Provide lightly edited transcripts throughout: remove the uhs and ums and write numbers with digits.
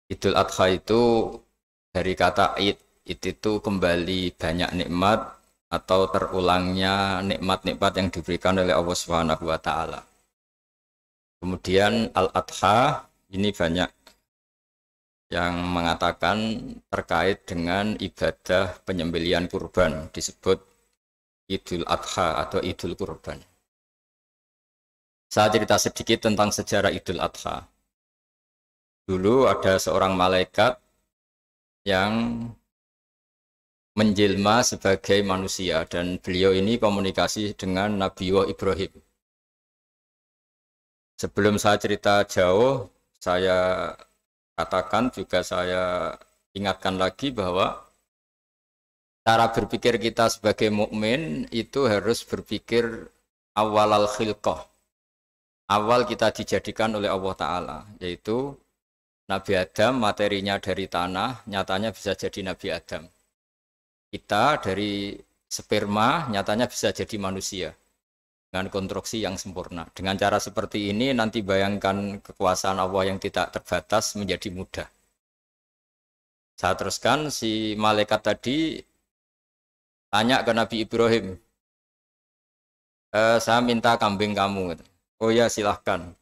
Idul Adha itu dari kata id, id itu kembali banyak nikmat atau terulangnya nikmat-nikmat yang diberikan oleh Allah Subhanahu wa taala. Kemudian Al-Adha ini banyak yang mengatakan terkait dengan ibadah penyembelihan kurban disebut Idul Adha atau Idul Kurban. Saya cerita sedikit tentang sejarah Idul Adha. Dulu ada seorang malaikat yang menjelma sebagai manusia dan beliau ini komunikasi dengan Nabi Ibrahim. Sebelum saya cerita jauh, saya katakan juga saya ingatkan lagi bahwa cara berpikir kita sebagai mukmin itu harus berpikir awal al-khilqah. Awal kita dijadikan oleh Allah Ta'ala, yaitu Nabi Adam materinya dari tanah, nyatanya bisa jadi Nabi Adam. Kita dari sperma, nyatanya bisa jadi manusia. Dengan konstruksi yang sempurna. Dengan cara seperti ini, nanti bayangkan kekuasaan Allah yang tidak terbatas menjadi mudah. Saya teruskan, si malaikat tadi tanya ke Nabi Ibrahim, saya minta kambing kamu. Oh ya silahkan.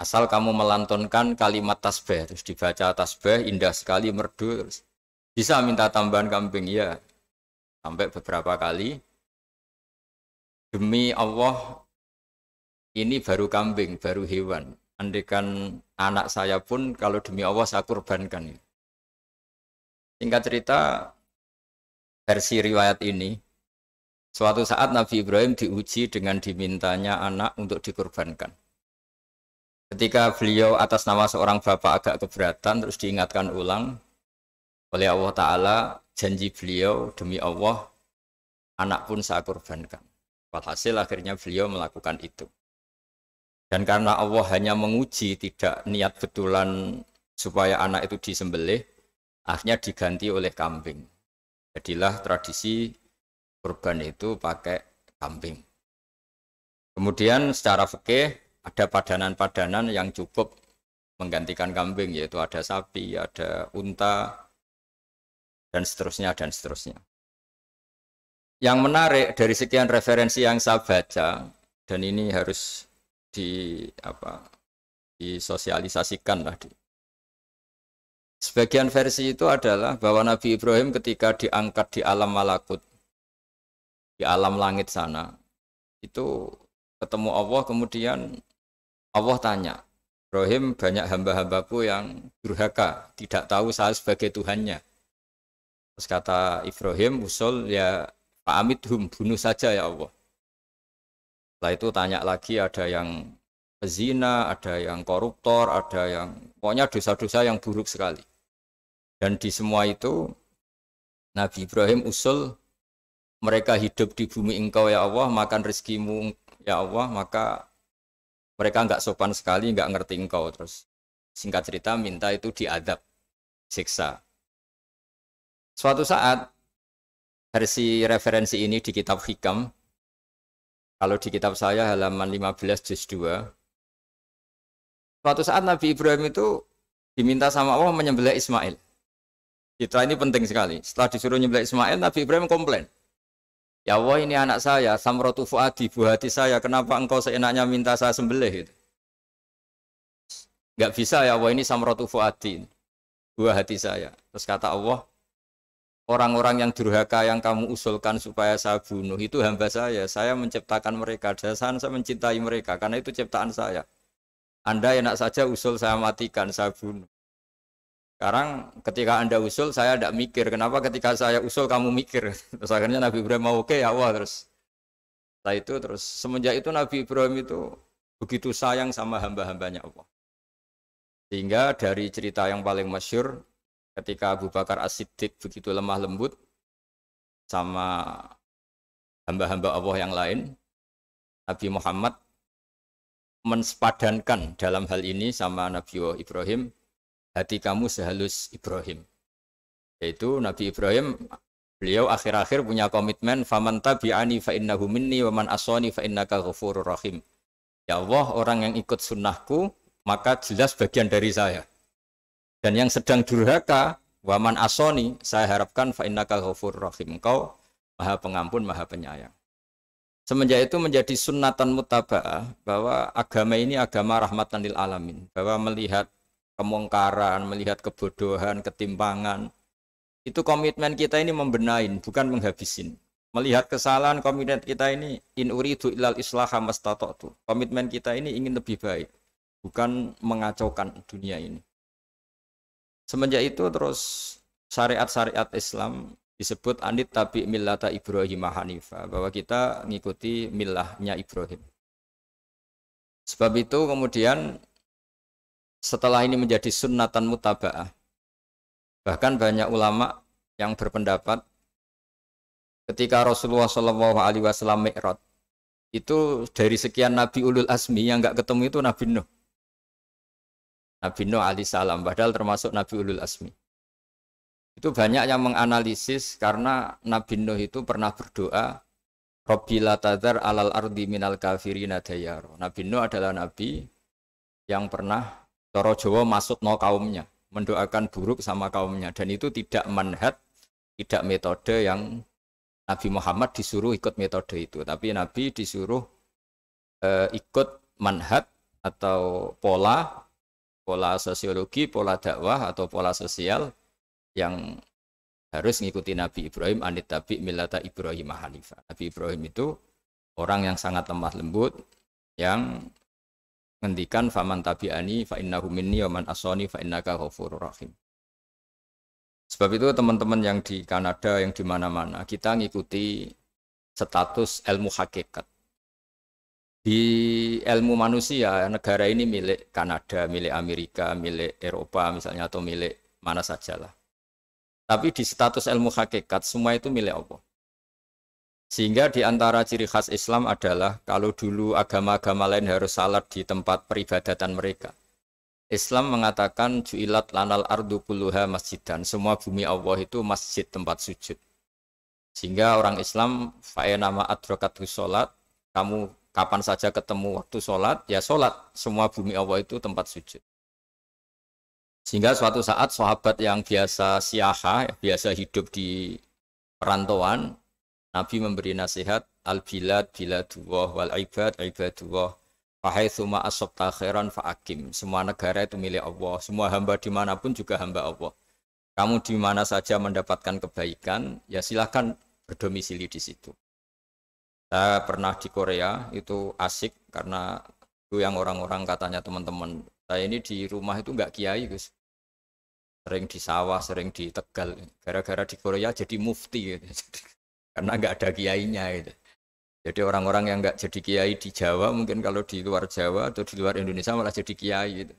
Asal kamu melantunkan kalimat tasbih, terus dibaca tasbih, indah sekali, merdu, terus bisa minta tambahan kambing, ya. Sampai beberapa kali. Demi Allah, ini baru kambing, baru hewan. Andaikan anak saya pun, kalau demi Allah saya kurbankan. Singkat cerita, versi riwayat ini, suatu saat Nabi Ibrahim diuji dengan dimintanya anak untuk dikurbankan. Ketika beliau atas nama seorang bapak agak keberatan, terus diingatkan ulang oleh Allah Ta'ala, janji beliau demi Allah, anak pun saya kurbankan. Walhasil akhirnya beliau melakukan itu. Dan karena Allah hanya menguji, tidak niat betulan supaya anak itu disembelih, akhirnya diganti oleh kambing. Jadilah tradisi kurban itu pakai kambing. Kemudian secara fikih ada padanan-padanan yang cukup menggantikan kambing, yaitu ada sapi, ada unta, dan seterusnya, dan seterusnya. Yang menarik dari sekian referensi yang saya baca, dan ini harus disosialisasikan lah. Sebagian versi itu adalah bahwa Nabi Ibrahim ketika diangkat di alam malakut, di alam langit sana, itu ketemu Allah, kemudian Allah tanya, Ibrahim, banyak hamba-hambaku yang durhaka, tidak tahu saya sebagai Tuhannya. Terus kata Ibrahim, usul ya Fa'amidhum, bunuh saja ya Allah. Setelah itu tanya lagi, ada yang pezina, ada yang koruptor, ada yang pokoknya dosa-dosa yang buruk sekali. Dan di semua itu Nabi Ibrahim usul, mereka hidup di bumi engkau ya Allah, makan rezekimu ya Allah, maka mereka enggak sopan sekali, enggak ngerti engkau. Terus singkat cerita minta itu diadab, siksa. Suatu saat versi referensi ini di kitab Hikam, kalau di kitab saya halaman 15 juz 2, suatu saat Nabi Ibrahim itu diminta sama Allah menyembelih Ismail. Citra ini penting sekali. Setelah disuruh menyembelih Ismail, Nabi Ibrahim komplain. Ya Allah, ini anak saya, Samratu Fuadi, buah hati saya, kenapa engkau seenaknya minta saya sembelih? Enggak bisa ya Allah, ini Samratu Fuadi, buah hati saya. Terus kata Allah, orang-orang yang durhaka yang kamu usulkan supaya saya bunuh itu hamba saya menciptakan mereka, dasar saya mencintai mereka, karena itu ciptaan saya. Anda enak saja usul saya matikan, saya bunuh. Sekarang ketika Anda usul, saya tidak mikir. Kenapa ketika saya usul kamu mikir? Terus akhirnya Nabi Ibrahim mau oke ya Allah terus. Setelah itu terus semenjak itu Nabi Ibrahim itu begitu sayang sama hamba-hambanya Allah. Sehingga dari cerita yang paling masyhur, ketika Abu Bakar As-Siddiq begitu lemah lembut sama hamba-hamba Allah yang lain, Nabi Muhammad mensepadankan dalam hal ini sama Nabi Ibrahim, hati kamu sehalus Ibrahim. Yaitu Nabi Ibrahim, beliau akhir-akhir punya komitmen, faman tabi'ani fa innahu minni wa man aswani fa innaka ghafurur rahim. Ya Allah, orang yang ikut sunnahku maka jelas bagian dari saya. Dan yang sedang durhaka, waman asoni, saya harapkan fa innaka ghafurur rahim. Engkau Maha Pengampun, Maha Penyayang. Semenjak itu menjadi sunnatan mutaba'ah bahwa agama ini agama rahmatan lil alamin, bahwa melihat kemungkaran, melihat kebodohan, ketimpangan, itu komitmen kita ini membenahin, bukan menghabisin. Melihat kesalahan, komitmen kita ini in uridu ilal islaha mastata'tu. Komitmen kita ini ingin lebih baik, bukan mengacaukan dunia ini. Semenjak itu terus syariat-syariat Islam disebut anit tabi millata Ibrahim Hanifa, bahwa kita mengikuti millahnya Ibrahim. Sebab itu kemudian setelah ini menjadi sunnatan mutaba'ah, bahkan banyak ulama yang berpendapat ketika Rasulullah SAW Mi'raj, itu dari sekian Nabi Ulul Azmi yang enggak ketemu itu Nabi Nuh. Nabi Nuh alaihissalam, padahal termasuk Nabi Ulul Azmi. Itu banyak yang menganalisis karena Nabi Nuh itu pernah berdoa, Rabbi la tadhar alal ardi minal kafirina dayaro. Nabi Nuh adalah Nabi yang pernah cara Jawa maksudno kaumnya, mendoakan buruk sama kaumnya. Dan itu tidak manhaj, tidak metode yang Nabi Muhammad disuruh ikut metode itu. Tapi Nabi disuruh ikut manhaj atau pola sosiologi, pola dakwah atau pola sosial yang harus mengikuti Nabi Ibrahim anit tabi millata Ibrahim Hanifa. Nabi Ibrahim itu orang yang sangat lemah lembut, yang ngendikan faman tabi'ani fa innahu minni wa man asani fa innaka ghafurur rahim. Sebab itu teman-teman yang di Kanada, yang di mana-mana, kita ngikuti status ilmu hakikat. Di ilmu manusia, negara ini milik Kanada, milik Amerika, milik Eropa misalnya, atau milik mana sajalah. Tapi di status ilmu hakikat, semua itu milik Allah. Sehingga di antara ciri khas Islam adalah kalau dulu agama-agama lain harus salat di tempat peribadatan mereka. Islam mengatakan ju'ilat lanal ardu kulluha masjidan. Semua bumi Allah itu masjid, tempat sujud. Sehingga orang Islam fa'enama adrokatu sholat, kamu kapan saja ketemu waktu sholat, ya sholat. Semua bumi Allah itu tempat sujud. Sehingga suatu saat sahabat yang biasa siaha, biasa hidup di perantauan, Nabi memberi nasihat, al-bilad biladullah wal ibad ibadullah, fahaitsuma asabta khairan fa'akim. Semua negara itu milik Allah, semua hamba dimanapun juga hamba Allah. Kamu di mana saja mendapatkan kebaikan, ya silahkan berdomisili di situ. Saya pernah di Korea, itu asik karena itu yang orang-orang katanya teman-teman, saya ini di rumah itu enggak kiai, Gus. Sering di sawah, sering di Tegal. Gara-gara di Korea jadi mufti gitu. Karena enggak ada kiainya gitu. Jadi orang-orang yang enggak jadi kiai di Jawa, mungkin kalau di luar Jawa atau di luar Indonesia malah jadi kiai gitu.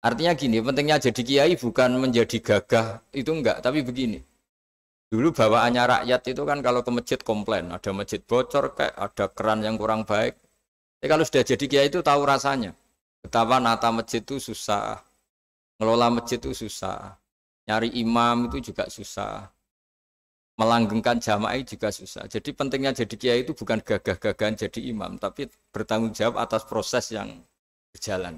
Artinya gini, pentingnya jadi kiai bukan menjadi gagah, itu enggak, tapi begini. Dulu bawaannya rakyat itu kan kalau ke masjid komplain, ada masjid bocor kayak ada keran yang kurang baik. Tapi kalau sudah jadi kiai itu tahu rasanya. Betapa nata masjid itu susah, ngelola masjid itu susah, nyari imam itu juga susah, melanggengkan jamaah juga susah. Jadi pentingnya jadi kiai itu bukan gagah-gagahan jadi imam, tapi bertanggung jawab atas proses yang berjalan.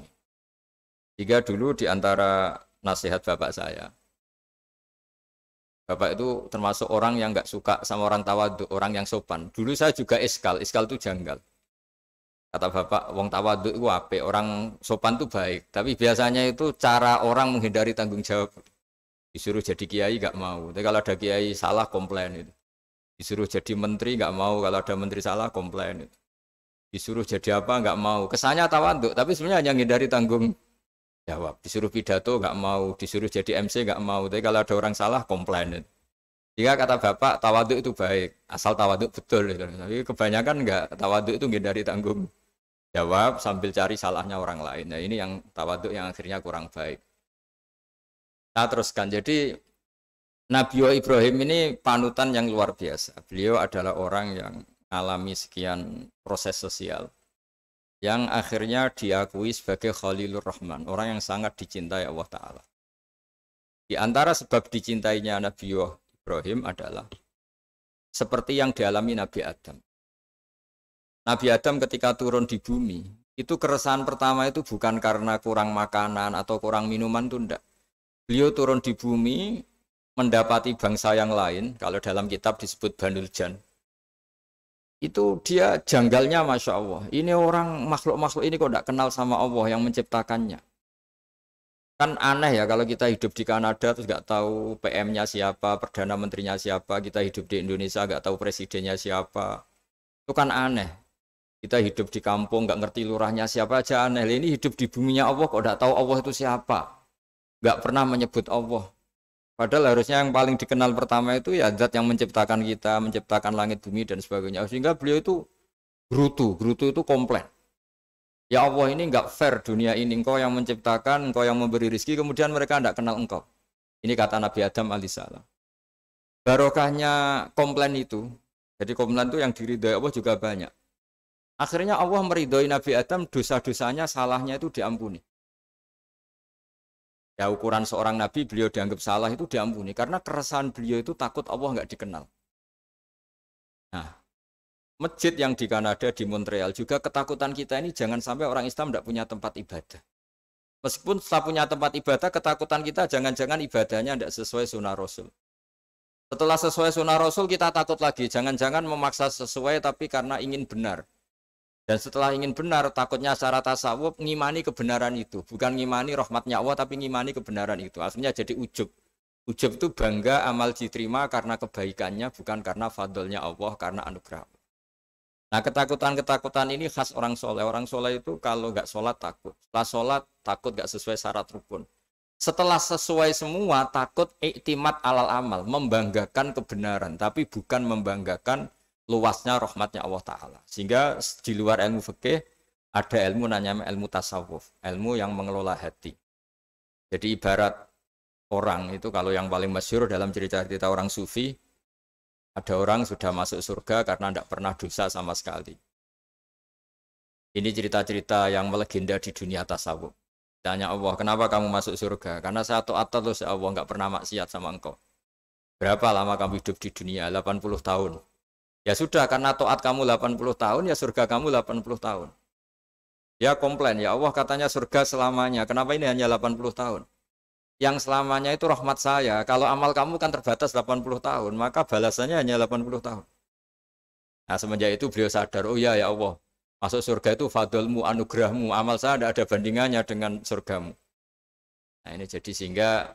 Jika dulu di antara nasihat bapak saya, bapak itu termasuk orang yang nggak suka sama orang tawadhu, orang yang sopan. Dulu saya juga iskal itu janggal. Kata bapak, wong tawadhu itu apik, orang sopan itu baik. Tapi biasanya itu cara orang menghindari tanggung jawab. Disuruh jadi kiai nggak mau. Tapi kalau ada kiai salah komplain itu. Disuruh jadi menteri nggak mau, kalau ada menteri salah komplain itu. Disuruh jadi apa nggak mau. Kesannya tawadhu, tapi sebenarnya hanya menghindari tanggung jawab. Disuruh pidato nggak mau, disuruh jadi MC nggak mau. Tapi kalau ada orang salah komplain itu. Jika kata bapak tawadhu itu baik, asal tawadhu betul. Tapi kebanyakan nggak, tawadhu itu menghindari tanggung jawab sambil cari salahnya orang lain. Nah ini yang tawadhu yang akhirnya kurang baik. Nah teruskan, jadi Nabi Ibrahim ini panutan yang luar biasa. Beliau adalah orang yang alami sekian proses sosial yang akhirnya diakui sebagai Khalilur Rahman, orang yang sangat dicintai Allah Ta'ala. Di antara sebab dicintainya Nabi Ibrahim adalah seperti yang dialami Nabi Adam. Nabi Adam ketika turun di bumi, itu keresahan pertama itu bukan karena kurang makanan atau kurang minuman, itu enggak. Beliau turun di bumi, mendapati bangsa yang lain, kalau dalam kitab disebut Banul Jan. Itu dia janggalnya Masya Allah. Ini orang makhluk-makhluk ini kok tidak kenal sama Allah yang menciptakannya. Kan aneh ya kalau kita hidup di Kanada terus nggak tahu PM-nya siapa, Perdana Menterinya siapa, kita hidup di Indonesia nggak tahu presidennya siapa. Itu kan aneh. Kita hidup di kampung nggak ngerti lurahnya siapa aja aneh. Ini hidup di buminya Allah kok nggak tahu Allah itu siapa. Nggak pernah menyebut Allah. Padahal harusnya yang paling dikenal pertama itu ya zat yang menciptakan kita, menciptakan langit bumi dan sebagainya. Sehingga beliau itu gerutu itu komplain. Ya Allah ini enggak fair dunia ini, engkau yang menciptakan, engkau yang memberi rezeki, kemudian mereka enggak kenal engkau. Ini kata Nabi Adam alaihissalam. Barokahnya komplain itu, jadi komplain itu yang diridhoi Allah juga banyak. Akhirnya Allah meridhoi Nabi Adam, dosa-dosanya, salahnya itu diampuni. Ya ukuran seorang Nabi, beliau dianggap salah itu diampuni, karena keresahan beliau itu takut Allah enggak dikenal. Nah, masjid yang di Kanada, di Montreal juga ketakutan kita ini jangan sampai orang Islam tidak punya tempat ibadah. Meskipun setelah punya tempat ibadah, ketakutan kita jangan-jangan ibadahnya tidak sesuai sunnah Rasul. Setelah sesuai sunnah Rasul kita takut lagi, jangan-jangan memaksa sesuai tapi karena ingin benar. Dan setelah ingin benar, takutnya secara tasawuf ngimani kebenaran itu. Bukan ngimani rahmatnya Allah, tapi ngimani kebenaran itu. Akhirnya jadi ujub. Ujub itu bangga amal diterima karena kebaikannya, bukan karena fadlnya Allah, karena anugerah. Nah ketakutan-ketakutan ini khas orang soleh. Orang soleh itu kalau nggak sholat takut. Setelah sholat takut nggak sesuai syarat rukun. Setelah sesuai semua takut iktimat alal amal. Membanggakan kebenaran. Tapi bukan membanggakan luasnya rahmatnya Allah Ta'ala. Sehingga di luar ilmu fikih ada ilmu namanya ilmu tasawuf. Ilmu yang mengelola hati. Jadi ibarat orang itu kalau yang paling masyhur dalam cerita-cerita orang sufi. Ada orang sudah masuk surga karena tidak pernah dosa sama sekali. Ini cerita-cerita yang melegenda di dunia tasawuf. Tanya Allah, kenapa kamu masuk surga? Karena saya taat terus ya Allah, nggak pernah maksiat sama engkau. Berapa lama kamu hidup di dunia? 80 tahun. Ya sudah, karena taat kamu 80 tahun, ya surga kamu 80 tahun. Ya komplain, ya Allah katanya surga selamanya. Kenapa ini hanya 80 tahun? Yang selamanya itu rahmat saya. Kalau amal kamu kan terbatas 80 tahun, maka balasannya hanya 80 tahun. Nah semenjak itu beliau sadar, oh ya Allah, masuk surga itu fadlmu, anugerahmu, amal saya tidak ada bandingannya dengan surgamu. Nah ini jadi sehingga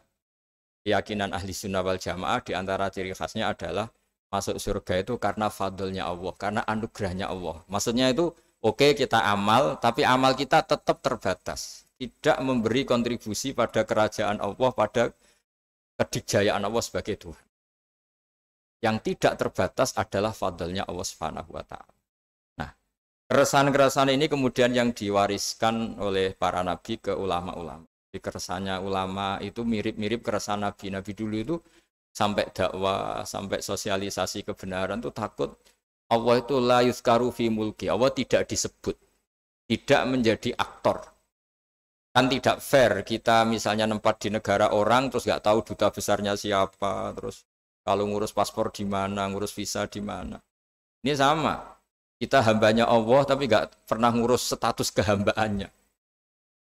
keyakinan ahli sunnah wal jamaah diantara ciri khasnya adalah masuk surga itu karena fadlnya Allah, karena anugerahnya Allah. Maksudnya itu oke kita amal, tapi amal kita tetap terbatas. Tidak memberi kontribusi pada kerajaan Allah, pada kedikjayaan Allah sebagai Tuhan. Yang tidak terbatas adalah fadlnya Allah Subhanahu wa Ta'ala. Nah, keresahan-keresahan ini kemudian yang diwariskan oleh para nabi ke ulama-ulama. Di keresahannya ulama itu mirip-mirip keresahan nabi. Nabi dulu itu sampai dakwah, sampai sosialisasi kebenaran itu takut Allah itu la yuzkaru fi mulki. Allah tidak disebut, tidak menjadi aktor. Kan tidak fair kita misalnya nempat di negara orang terus nggak tahu duta besarnya siapa, terus kalau ngurus paspor di mana, ngurus visa di mana. Ini sama, kita hambanya Allah tapi nggak pernah ngurus status kehambaannya.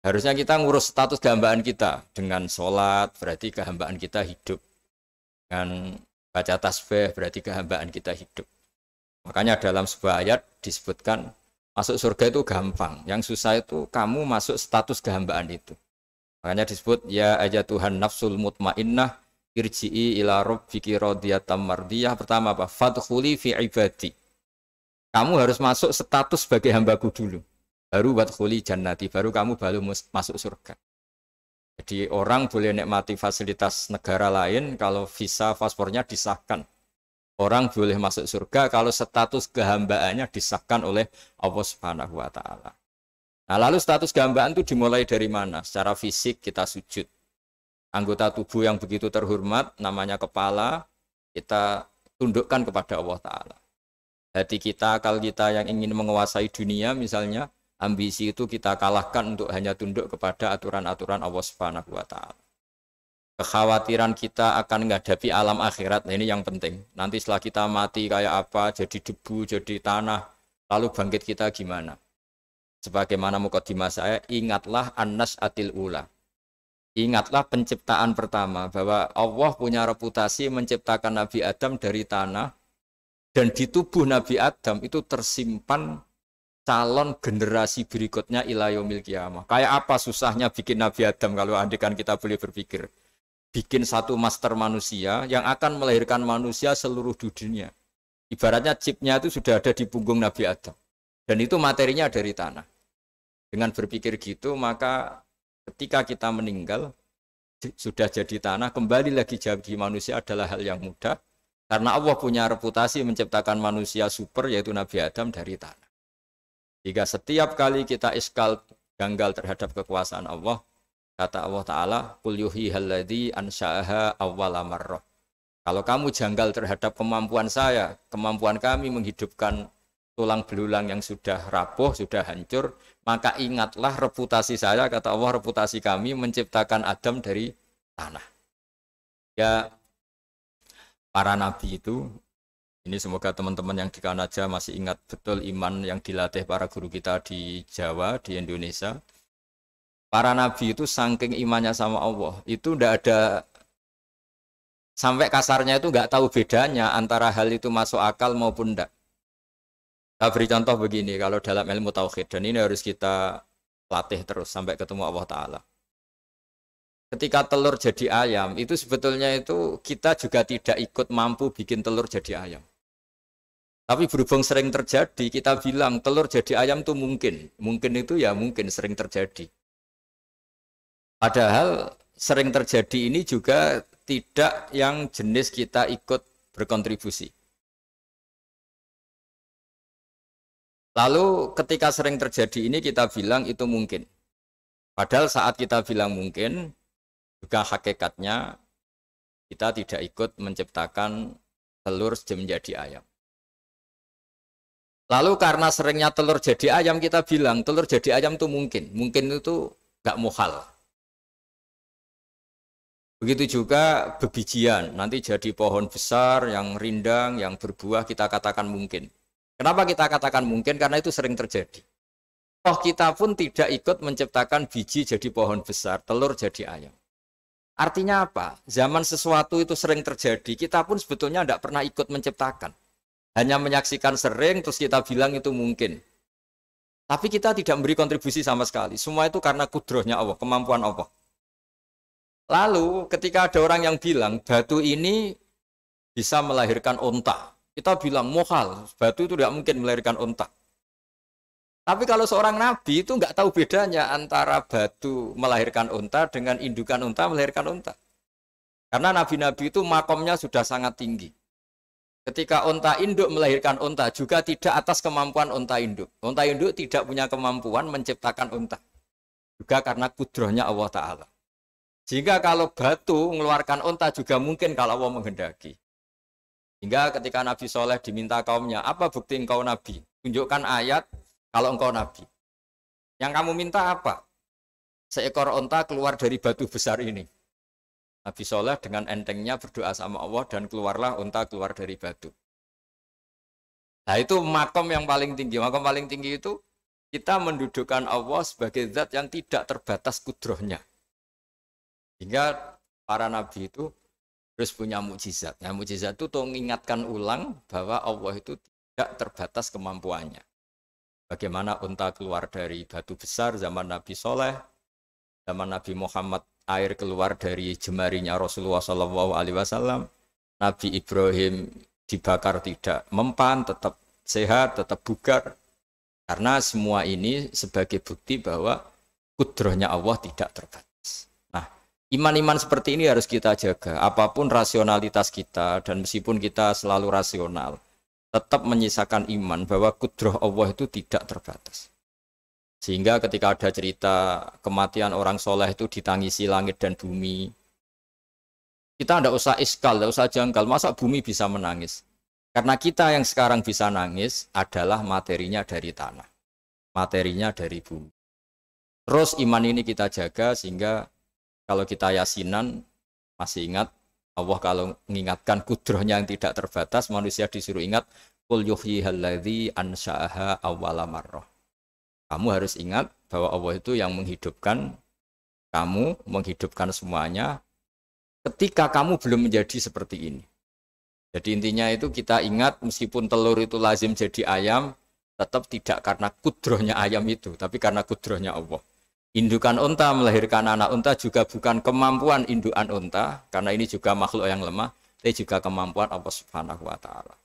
Harusnya kita ngurus status kehambaan kita dengan sholat, berarti kehambaan kita hidup. Dengan baca tasbih berarti kehambaan kita hidup. Makanya dalam sebuah ayat disebutkan masuk surga itu gampang, yang susah itu kamu masuk status kehambaan itu. Makanya disebut ya aja Tuhan nafsul mutmainnah irji'i ila rabbiki radiyatan mardiyah. Pertama apa? Fadkhuli fi ibadi. Kamu harus masuk status sebagai hambaku dulu. Baru wadkhuli jannati, baru kamu masuk surga. Jadi orang boleh nikmati fasilitas negara lain kalau visa paspornya disahkan. Orang boleh masuk surga kalau status kehambaannya disahkan oleh Allah Subhanahu wa Ta'ala. Nah, lalu status kehambaan itu dimulai dari mana? Secara fisik kita sujud. Anggota tubuh yang begitu terhormat, namanya kepala, kita tundukkan kepada Allah Ta'ala. Hati kita, akal kita yang ingin menguasai dunia misalnya, ambisi itu kita kalahkan untuk hanya tunduk kepada aturan-aturan Allah Subhanahu wa Ta'ala. Kekhawatiran kita akan menghadapi alam akhirat, nah ini yang penting. Nanti setelah kita mati kayak apa, jadi debu, jadi tanah, lalu bangkit kita gimana? Sebagaimana mukadimah saya, ingatlah an-nas'atil ula. Ingatlah penciptaan pertama bahwa Allah punya reputasi menciptakan Nabi Adam dari tanah dan di tubuh Nabi Adam itu tersimpan calon generasi berikutnya ila yaumil qiyamah. Kayak apa susahnya bikin Nabi Adam kalau andikan kita boleh berpikir. Bikin satu master manusia yang akan melahirkan manusia seluruh dunia. Ibaratnya chipnya itu sudah ada di punggung Nabi Adam. Dan itu materinya dari tanah. Dengan berpikir gitu, maka ketika kita meninggal, sudah jadi tanah, kembali lagi jadi manusia adalah hal yang mudah. Karena Allah punya reputasi menciptakan manusia super, yaitu Nabi Adam dari tanah. Jika setiap kali kita iskal janggal terhadap kekuasaan Allah, kata Allah Ta'ala, Qul yuhyihalladzi ansha'aha awwala marrah. Kalau kamu janggal terhadap kemampuan saya, kemampuan kami menghidupkan tulang belulang yang sudah rapuh, sudah hancur, maka ingatlah reputasi saya, kata Allah, reputasi kami menciptakan Adam dari tanah. Ya, para nabi itu, ini semoga teman-teman yang di Kanaja masih ingat betul iman yang dilatih para guru kita di Jawa, di Indonesia. Para nabi itu saking imannya sama Allah, itu tidak ada, sampai kasarnya itu nggak tahu bedanya antara hal itu masuk akal maupun tidak. Saya beri contoh begini, kalau dalam ilmu tauhid, dan ini harus kita latih terus sampai ketemu Allah Ta'ala. Ketika telur jadi ayam, itu sebetulnya itu kita juga tidak ikut mampu bikin telur jadi ayam. Tapi berhubung sering terjadi, kita bilang telur jadi ayam itu mungkin. Mungkin itu ya mungkin sering terjadi. Padahal sering terjadi ini juga tidak yang jenis kita ikut berkontribusi. Lalu ketika sering terjadi ini kita bilang itu mungkin. Padahal saat kita bilang mungkin, juga hakikatnya kita tidak ikut menciptakan telur menjadi ayam. Lalu karena seringnya telur jadi ayam, kita bilang telur jadi ayam itu mungkin. Mungkin itu gak muhal. Begitu juga bebijian, nanti jadi pohon besar yang rindang, yang berbuah, kita katakan mungkin. Kenapa kita katakan mungkin? Karena itu sering terjadi. Toh kita pun tidak ikut menciptakan biji jadi pohon besar, telur jadi ayam. Artinya apa? Zaman sesuatu itu sering terjadi, kita pun sebetulnya tidak pernah ikut menciptakan. Hanya menyaksikan sering, terus kita bilang itu mungkin. Tapi kita tidak memberi kontribusi sama sekali. Semua itu karena kudrohnya Allah, kemampuan Allah. Lalu ketika ada orang yang bilang, batu ini bisa melahirkan onta. Kita bilang mohal, batu itu tidak mungkin melahirkan unta. Tapi kalau seorang nabi itu nggak tahu bedanya antara batu melahirkan unta dengan indukan unta melahirkan unta. Karena nabi-nabi itu makomnya sudah sangat tinggi. Ketika unta induk melahirkan unta juga tidak atas kemampuan unta induk. Unta induk tidak punya kemampuan menciptakan unta. Juga karena kudrohnya Allah Ta'ala. Sehingga kalau batu mengeluarkan unta juga mungkin kalau Allah menghendaki. Hingga ketika Nabi Soleh diminta kaumnya, apa bukti engkau Nabi? Tunjukkan ayat kalau engkau Nabi. Yang kamu minta apa? Seekor unta keluar dari batu besar ini. Nabi Soleh dengan entengnya berdoa sama Allah dan keluarlah unta keluar dari batu. Nah itu makom yang paling tinggi. Makom paling tinggi itu kita mendudukkan Allah sebagai zat yang tidak terbatas kudrohnya. Hingga para nabi itu terus punya mukjizat. Nah, mukjizat itu mengingatkan ulang bahwa Allah itu tidak terbatas kemampuannya. Bagaimana unta keluar dari batu besar zaman Nabi Soleh, zaman Nabi Muhammad air keluar dari jemarinya Rasulullah SAW, Nabi Ibrahim dibakar tidak mempan, tetap sehat, tetap bugar. Karena semua ini sebagai bukti bahwa kudrohnya Allah tidak terbatas. Iman-iman seperti ini harus kita jaga. Apapun rasionalitas kita dan meskipun kita selalu rasional, tetap menyisakan iman bahwa kudroh Allah itu tidak terbatas. Sehingga ketika ada cerita kematian orang soleh itu ditangisi langit dan bumi, kita tidak usah iskal, tidak usah janggal. Masa bumi bisa menangis? Karena kita yang sekarang bisa nangis adalah materinya dari tanah. Materinya dari bumi. Terus iman ini kita jaga sehingga kalau kita yasinan, masih ingat, Allah kalau mengingatkan kudrohnya yang tidak terbatas, manusia disuruh ingat, Qul yuhyihalladzi ansha'aha awwala marrah. Kamu harus ingat bahwa Allah itu yang menghidupkan kamu menghidupkan semuanya ketika kamu belum menjadi seperti ini. Jadi intinya itu kita ingat meskipun telur itu lazim jadi ayam, tetap tidak karena kudrohnya ayam itu, tapi karena kudrohnya Allah. Indukan unta melahirkan anak unta juga bukan kemampuan indukan unta, karena ini juga makhluk yang lemah, tapi juga kemampuan Allah Subhanahu wa Ta'ala.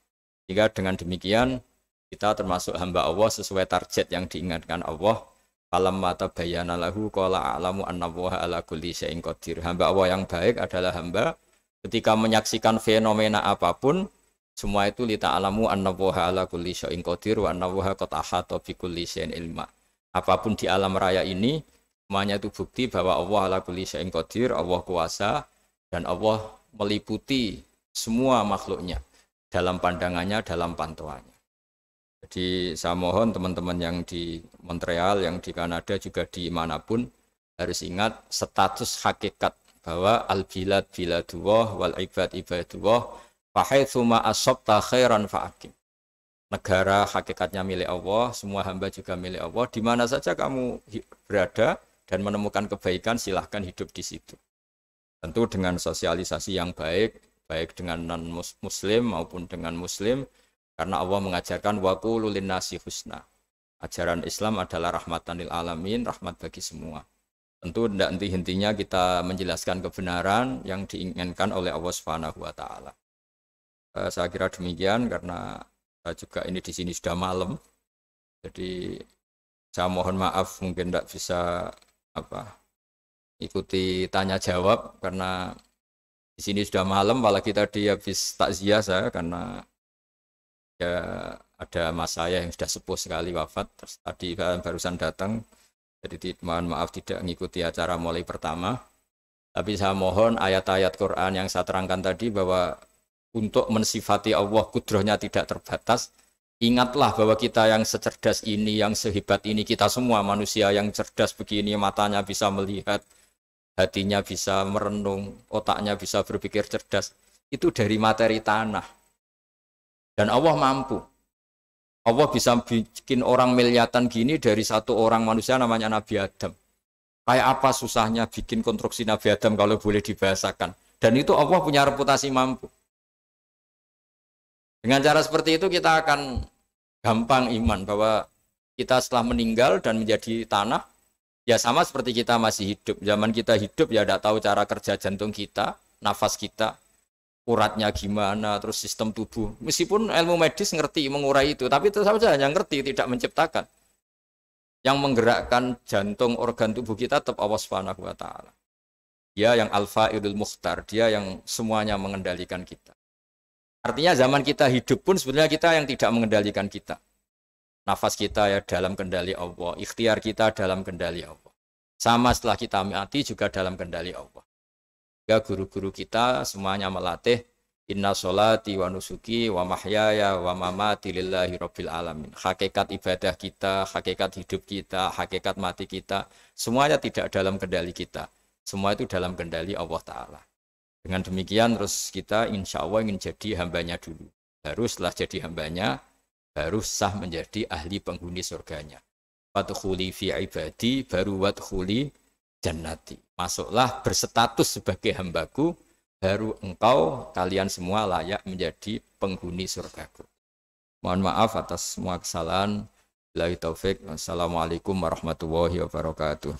Jika dengan demikian kita termasuk hamba Allah sesuai target yang diingatkan Allah. Falamma tabayyana lahu qala a'lamu annallaha ala kulli syai'in qadir. Hamba Allah yang baik adalah hamba ketika menyaksikan fenomena apapun, semua itu li ta'lamu annallaha ala kulli syai'in qadir wa annallaha qad ahata bi kulli syai'in ilma. Apapun di alam raya ini, semuanya itu bukti bahwa Allah ala kulli syai'in qadir, Allah kuasa dan Allah meliputi semua makhluknya dalam pandangannya, dalam pantauannya. Jadi saya mohon teman-teman yang di Montreal, yang di Kanada, juga di manapun harus ingat status hakikat bahwa al-bilad biladullah wal ibad ibadullah fahaitsu ma asabta khairan fa'akim. Negara hakikatnya milik Allah, semua hamba juga milik Allah. Di mana saja kamu berada dan menemukan kebaikan, silahkan hidup di situ. Tentu dengan sosialisasi yang baik, baik dengan non-muslim maupun dengan muslim. Karena Allah mengajarkan wa qulu linnasi husna. Ajaran Islam adalah rahmatan lil alamin, rahmat bagi semua. Tentu tidak henti-hentinya kita menjelaskan kebenaran yang diinginkan oleh Allah Subhanahu wa Ta'ala. Saya kira demikian karena saya juga ini di sini sudah malam. Jadi saya mohon maaf mungkin tidak bisa ikuti tanya jawab karena di sini sudah malam, apalagi tadi habis takziah saya karena ya ada mas saya yang sudah sepuh sekali wafat, terus tadi barusan datang, jadi mohon maaf tidak mengikuti acara mulai pertama. Tapi saya mohon ayat-ayat Quran yang saya terangkan tadi bahwa untuk mensifati Allah kudrohnya tidak terbatas. Ingatlah bahwa kita yang secerdas ini, yang sehebat ini, kita semua manusia yang cerdas begini, matanya bisa melihat, hatinya bisa merenung, otaknya bisa berpikir cerdas, itu dari materi tanah. Dan Allah mampu. Allah bisa bikin orang miliatan gini dari satu orang manusia namanya Nabi Adam. Kayak apa susahnya bikin konstruksi Nabi Adam kalau boleh dibahasakan. Dan itu Allah punya reputasi mampu. Dengan cara seperti itu kita akan gampang iman bahwa kita setelah meninggal dan menjadi tanah, ya sama seperti kita masih hidup. Zaman kita hidup ya tidak tahu cara kerja jantung kita, nafas kita, uratnya gimana, terus sistem tubuh. Meskipun ilmu medis ngerti mengurai itu, tapi tetap saja hanya ngerti, tidak menciptakan. Yang menggerakkan jantung, organ tubuh kita tetap Allah Subhanahu wa Ta'ala. Dia yang Al-Fa'ilul Mukhtar, dia yang semuanya mengendalikan kita. Artinya zaman kita hidup pun sebenarnya kita yang tidak mengendalikan kita. Nafas kita ya dalam kendali Allah, ikhtiar kita dalam kendali Allah. Sama setelah kita mati juga dalam kendali Allah. Ya guru-guru kita semuanya melatih inna sholati wa nusuki wa mahyaya wa mamati lillahi rabbil alamin. Hakikat ibadah kita, hakikat hidup kita, hakikat mati kita, semuanya tidak dalam kendali kita. Semua itu dalam kendali Allah Ta'ala. Dengan demikian terus kita insya Allah ingin jadi hambanya dulu. Baru setelah jadi hambanya, baru sah menjadi ahli penghuni surganya. Wadkhuli fi ibadi, baru wadkhuli jannati. Masuklah berstatus sebagai hambaku, baru engkau kalian semua layak menjadi penghuni surgaku. Mohon maaf atas semua kesalahan. Billahi taufik. Wassalamualaikum warahmatullahi wabarakatuh.